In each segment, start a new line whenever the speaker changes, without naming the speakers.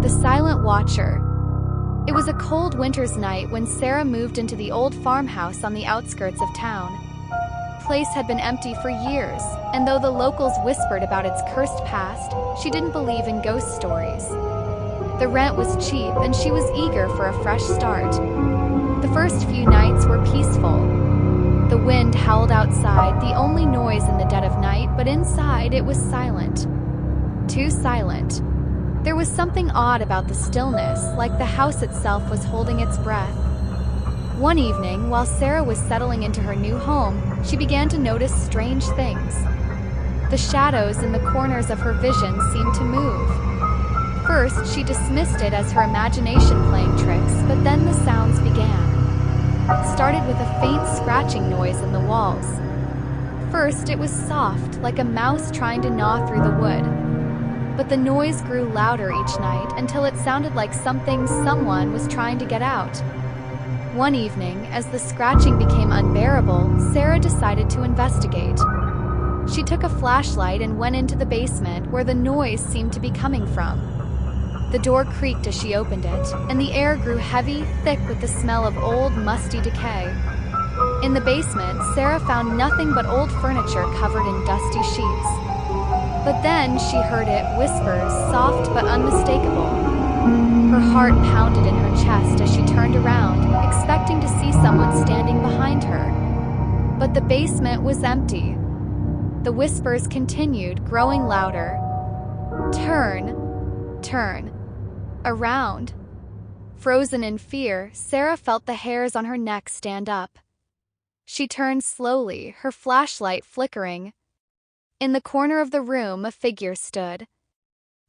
The Silent Watcher. It was a cold winter's night when Sarah moved into the old farmhouse on the outskirts of town. The place had been empty for years, and though the locals whispered about its cursed past, she didn't believe in ghost stories. The rent was cheap and she was eager for a fresh start. The first few nights were peaceful. The wind howled outside, the only noise in the dead of night, but inside it was silent. Too silent. There was something odd about the stillness, like the house itself was holding its breath. One evening, while Sarah was settling into her new home, she began to notice strange things. The shadows in the corners of her vision seemed to move. First, she dismissed it as her imagination playing tricks, but then the sounds began. It started with a faint scratching noise in the walls. First, it was soft, like a mouse trying to gnaw through the wood. But the noise grew louder each night until it sounded like someone was trying to get out. One evening, as the scratching became unbearable, Sarah decided to investigate. She took a flashlight and went into the basement where the noise seemed to be coming from. The door creaked as she opened it, and the air grew heavy, thick with the smell of old, musty decay. In the basement, Sarah found nothing but old furniture covered in dusty sheets. But then she heard it, whispers, soft but unmistakable. Her heart pounded in her chest as she turned around, expecting to see someone standing behind her. But the basement was empty. The whispers continued, growing louder. Turn. Around. Frozen in fear, Sarah felt the hairs on her neck stand up. She turned slowly, her flashlight flickering. In the corner of the room, a figure stood.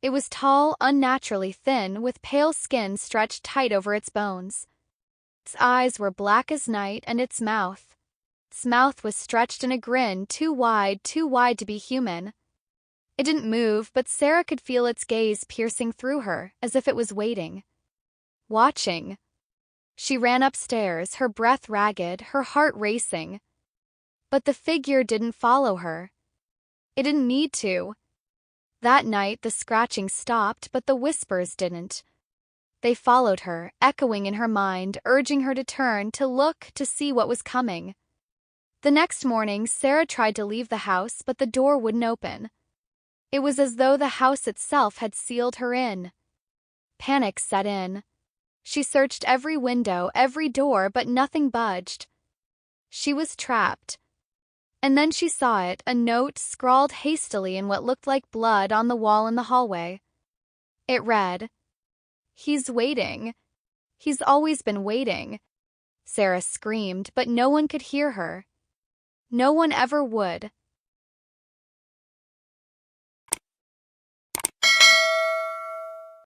It was tall, unnaturally thin, with pale skin stretched tight over its bones. Its eyes were black as night, and its mouth was stretched in a grin too wide to be human. It didn't move, but Sarah could feel its gaze piercing through her, as if it was waiting. Watching. She ran upstairs, her breath ragged, her heart racing. But the figure didn't follow her. It didn't need to. That night the scratching stopped, but the whispers didn't. They followed her, echoing in her mind, urging her to turn, to look, to see what was coming. The next morning, Sarah tried to leave the house, but the door wouldn't open. It was as though the house itself had sealed her in. Panic set in. She searched every window, every door, but nothing budged. She was trapped. And then she saw it, a note scrawled hastily in what looked like blood on the wall in the hallway. It read, "He's waiting. He's always been waiting." Sarah screamed, but no one could hear her. No one ever would.